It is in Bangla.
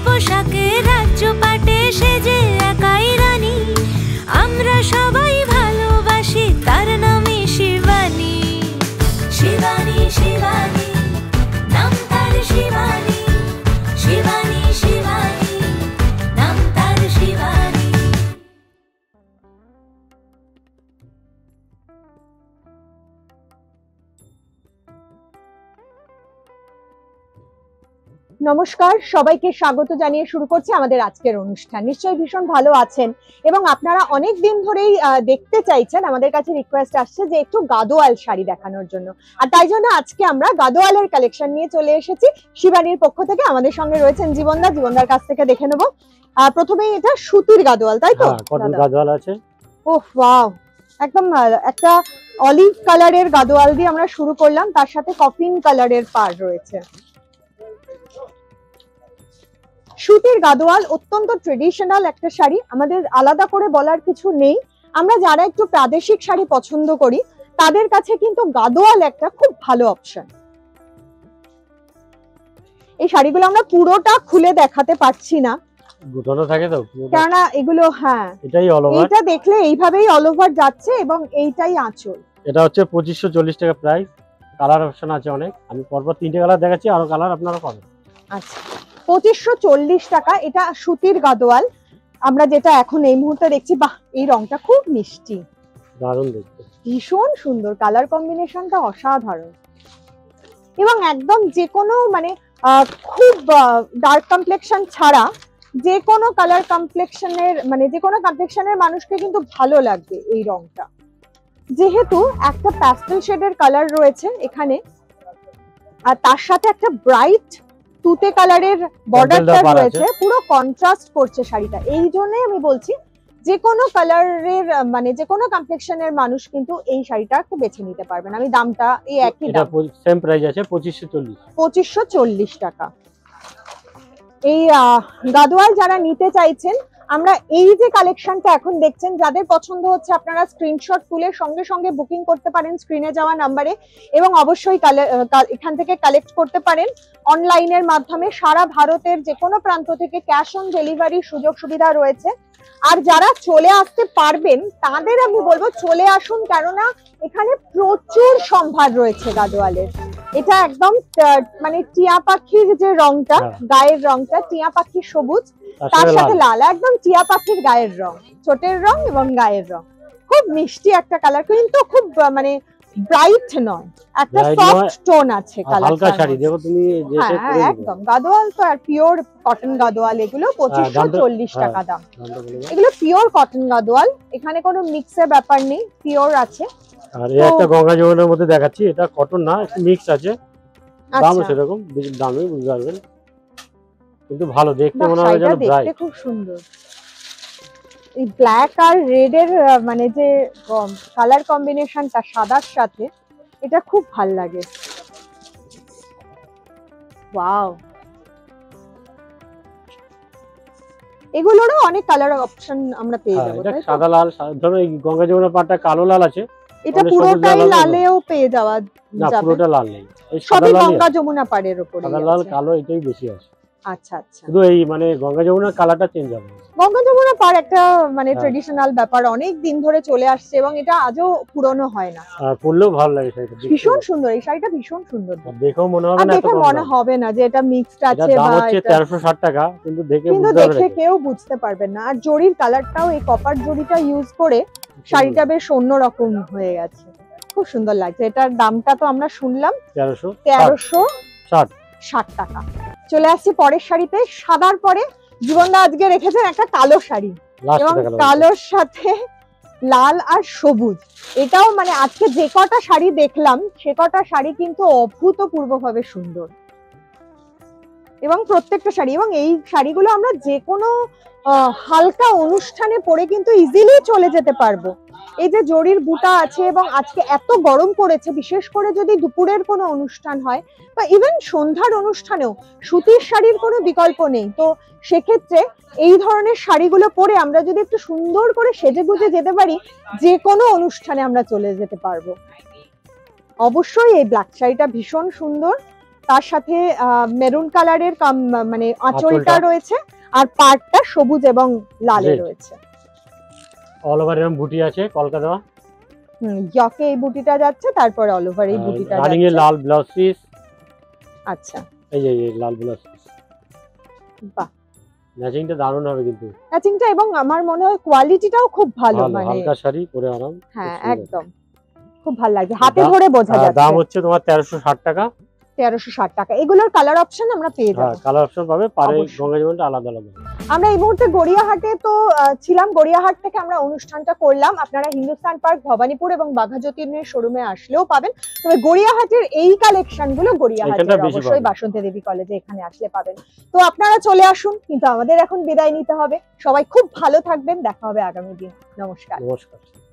পোশাকে রাজ্য পাটে সেজে একাই রানী, আমরা সবাই ভালোবাসি তার নামে শিবানী। শিবানী শিবানী নাম তার শিবানী, শিবানী শিবানী নাম তার শিবানী। নমস্কার, সবাইকে স্বাগত জানিয়ে শুরু করছি আমাদের আজকের অনুষ্ঠান। নিশ্চয়ই ভীষণ ভালো আছেন এবং আপনারা অনেক দিন ধরেই দেখতে চাইছেন, আমাদের কাছে রিকোয়েস্ট আসছে যে একটু গাদোয়াল শাড়ি দেখানোর জন্য, আর তাই জন্য আজকে আমরা গাদোয়ালের কালেকশন নিয়ে চলে এসেছি শিবানীর পক্ষ থেকে। আমাদের সঙ্গে রয়েছেন জীবনদা, জীবনদার কাছ থেকে দেখে নেব। প্রথমেই এটা সুতির গাদোয়াল, তাই তো? কটন গাদোয়াল আছে। ওহ ওয়াও, একদম একটা অলিভ কালারের গাদোয়াল দিয়ে আমরা শুরু করলাম, তার সাথে কফিন কালারের পাড় রয়েছে। সুতির গাদোয়াল অত্যন্ত ট্রেডিশনাল একটা শাড়ি, আমাদের আলাদা করে বলার কিছু নেই। আমরা যারা একটু প্রাদেশিক শাড়ি পছন্দ করি তাদের কাছে কিন্তু গাদোয়াল একটা খুব ভালো অপশন। এই শাড়িগুলো আমরা পুরোটা খুলে দেখাতে পারছি না, গুটানো থাকে তো, কেননা এগুলো এটাই অল ওভার। এটা দেখলে এইভাবেই অল ওভার যাচ্ছে এবং এইটাই আঁচল। এটা হচ্ছে 2540 টাকা প্রাইস। কালার অপশন আছে অনেক, আমি পরপর 3টে কালার দেখাচ্ছি, আরো কালার আপনারা পাবেন। আচ্ছা, 2540 টাকা। এটা সুতির গাদোয়াল আমরা যেটা এখন এই মুহূর্তে দেখছি। বাহ, এই রংটা খুব মিষ্টি, দারুণ দেখতে, ভীষণ সুন্দর, কালার কম্বিনেশনটা অসাধারণ এবং একদম যে কোনো মানে খুব ডার্ক কমপ্লেকশন ছাড়া যে কোনো কালার কমপ্লেকশনের মানে যে কোনো কমপ্লেকশনের মানুষকে কিন্তু ভালো লাগবে এই রংটা। যেহেতু একটা প্যাস্টেল শেডের কালার রয়েছে এখানে, আর তার সাথে একটা ব্রাইট তুতে কালারের বর্ডারটা রয়েছে, পুরো কন্ট্রাস্ট করছে শাড়িটা। এই জন্যই আমি বলছি যে কোনো কালারের মানে যে কোনো কমপ্লেকশনের মানুষ কিন্তু এই শাড়িটাকে বেছে নিতে পারবেন। আমি দামটা এই একই দাম, সেম প্রাইস আছে 2540। 2540 টাকা। এই গাদোয়াল যারা নিতে চাইছেন, আমরা এই যে কালেকশনটা এখন দেখছেন, যাদের পছন্দ হচ্ছে আপনারা স্ক্রিনশট তুলে সঙ্গে সঙ্গে বুকিং করতে পারেন স্ক্রিনে যাওয়া নাম্বারে, এবং অবশ্যই এখান থেকে কালেক্ট করতে পারেন অনলাইনের মাধ্যমে। সারা ভারতের যে কোনো প্রান্ত থেকে ক্যাশ অন ডেলিভারির সুযোগ সুবিধা রয়েছে। আর যারা চলে আসতে পারবেন তাদের আমি বলবো চলে আসুন, কেননা এখানে প্রচুর সম্ভার রয়েছে গাদোয়ালের। এটা একদম মানে টিয়া পাখির যে রংটা, গায়ের রংটা টিয়া পাখির সবুজ, তার সাথে লাল, একদম টিয়া পাখির গায়ের রং, ছোটের রং এবং গায়ের রং। খুব মিষ্টি একটা কালার, কিন্তু খুব মানে ব্রাইট নয়, একটা সফট টোন আছে কালারটা। হালকা শাড়ি দেখো তুমি, একদম গাদোয়াল তো, আর পিওর কটন গাদোয়াল এগুলো 2540 টাকা দাম। এগুলো পিওর কটন গাদোয়াল, এখানে কোনো মিক্সের ব্যাপার নেই, পিওর আছে। আর এই একটা গঙ্গা যমুনার মধ্যে দেখাচ্ছি, এটা কটন না, একটু মিক্স আছে, দাম সেরকম দামে বুঝতে পারবেন, কিন্তু ভালো দেখতে মনে হয় যেন ব্রাইট, খুব সুন্দর। এই ব্ল্যাক আর রেড এর মানে যে কালার কম্বিনেশনটা সাদার সাথে, এটা খুব ভাল লাগে। ওয়াও, এগুলোরও অনেক কালার অপশন আমরা পেয়ে যাবো। এটা সাদা লাল, ধরো এই গঙ্গা যমুনা পাটটা কালো লাল আছে, এটা পুরোটাই লালেও পেয়ে যাওয়া না, যাবে। পুরোটা লাল নেই, এই সবই গঙ্গা যমুনা পাড়ের উপরে, সাদা লাল কালো এটাই বেশি আছে। আচ্ছা আচ্ছা, শুধু এই মানে গঙ্গা যমুনার কালারটা চেঞ্জ হবে। গঙ্গা যমুনা পাড় একটা মানে ট্রেডিশনাল ব্যাপার, অনেক দিন ধরে চলে আসছে এবং এটা আজও পুরনো হয় না। আর পরলেও ভালো লাগে শাড়িটা, ভীষণ সুন্দর এই শাড়িটা, ভীষণ সুন্দর। দেখেও মনে হবে না, দেখে মনে হবে না যে এটা মিক্সড আছে, দাম হচ্ছে 1360 টাকা, কিন্তু দেখে কেউ বুঝতে পারবেন না। আর জরির কালারটাও এই কপার জরিটা ইউজ করে শাড়িটা বেশ অন্যরকম হয়ে গেছে, খুব সুন্দর লাগছে। এটার দামটা তো আমরা শুনলাম 1360 টাকা। চলে আসছি পরের শাড়িতে। সাদার পরে জীবনদা আজকে রেখেছেন একটা কালো শাড়ি, এবং কালোর সাথে লাল আর সবুজ। এটাও মানে আজকে যে কটা শাড়ি দেখলাম সে কটা শাড়ি কিন্তু অভূতপূর্বভাবে সুন্দর, এবং প্রত্যেকটা শাড়ি, এবং এই শাড়িগুলো আমরা যে কোনো হালকা অনুষ্ঠানে পরে কিন্তু ইজিলি চলে যেতে পারবো। এই যে জরির বুটা আছে, এবং আজকে এত গরম পড়েছে, বিশেষ করে যদি দুপুরের কোনো অনুষ্ঠান হয় বা ইভেন সন্ধ্যার অনুষ্ঠানেও সুতির শাড়ির কোনো বিকল্প নেই। তো সেক্ষেত্রে এই ধরনের শাড়িগুলো পরে আমরা যদি একটু সুন্দর করে সেজে গুজে যেতে পারি, যে কোনো অনুষ্ঠানে আমরা চলে যেতে পারবো। অবশ্যই এই ব্ল্যাক শাড়িটা ভীষণ সুন্দর, তার সাথে মেরুন কালারের মানে আঁচলটা আঁচলটা। রয়েছে, আর পাড়টা সবুজ এবং লালে Red। রয়েছে। অল ওভার এরকম বুটি আছে কলকা দেওয়া। ইয়কে এই বুটিটা যাচ্ছে, তারপরে অল ওভার এই বুটিটা রানিং এর যাচ্ছে। লাল ব্লাউজ পিস। আচ্ছা, এই যে এই লাল ব্লাউজ পিস। বাহ, ম্যাচিংটা দারুণ হবে কিন্তু। ম্যাচিংটা এবং আমার মনে হয় কোয়ালিটিটাও খুব ভালো, ভালো, মানে হালকা শাড়ি পরে আরাম। হ্যাঁ খুব সুন্দর। একদম খুব ভালো লাগছে, হাতে দাম- ধরে বোঝা দাম যাচ্ছে। হচ্ছে তোমার 1360 টাকা। 1360 টাকা। এগুলোর কালার অপশন আমরা পেয়ে হ্যাঁ, যাবো। কালার অপশন পাবে, পারে অবশ্যই। গঙ্গা যমুনাটা আলাদা আলাদা। আমরা এই মুহূর্তে গড়িয়াহাটে তো ছিলাম। গড়িয়াহাট থেকে আমরা অনুষ্ঠানটা করলাম। আপনারা হিন্দুস্তান পার্ক, ভবানীপুর এবং বাঘাযতীনের শোরুমে আসলেও পাবেন। তবে গড়িয়াহাটের এই কালেকশন গুলো গড়িয়াহাটের এখানটা বেশি অবশ্যই পাবেন। বাসন্তী দেবী কলেজে এখানে আসলে পাবেন। তো আপনারা চলে আসুন, কিন্তু আমাদের এখন বিদায় নিতে হবে। সবাই খুব ভালো থাকবেন, দেখা হবে আগামী দিন। নমস্কার। নমস্কার।